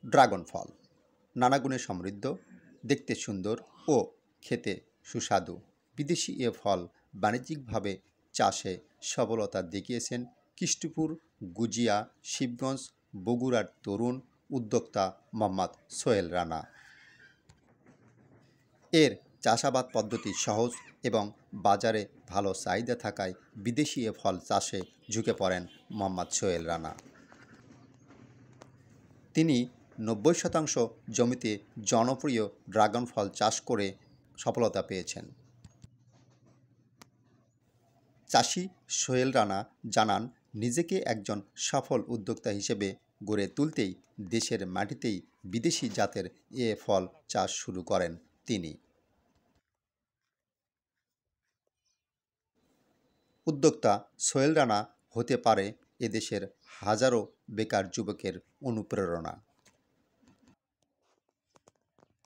Dragon ফল নানা গুণে সমৃদ্ধ, দেখতে সুন্দর ও খেতে সুস্বাদু। বিদেশি এ ফল বাণিজ্যিকভাবে চাষে সফলতা দেখিয়েছেন কৃষ্টপুর, গুজিয়া, শিবগঞ্জ, বগুড়ার তরুণ উদ্যোক্তা মোহাম্মদ সোহেল রানা। এর চাষাবাদ পদ্ধতি সহজ এবং বাজারে ভালো চাহিদা থাকায় বিদেশি এ ফল চাষে ঝুঁকে পড়েন মোহাম্মদ সোহেল রানা। তিনি ৯০% জমিতে জনপ্রিয় ড্রাগন ফল চাষ করে সফলতা পেয়েছেন। চাষি সোহেল রানা জানান, নিজেকে একজন সফল উদ্যোক্তা হিসেবে গড়ে তুলতেই দেশের মাটিতেই বিদেশি জাতের এ ফল চাষ শুরু করেন তিনি। উদ্যোক্তা সোহেল রানা হতে পারে এদেশের হাজারো বেকার যুবকের অনুপ্রেরণা।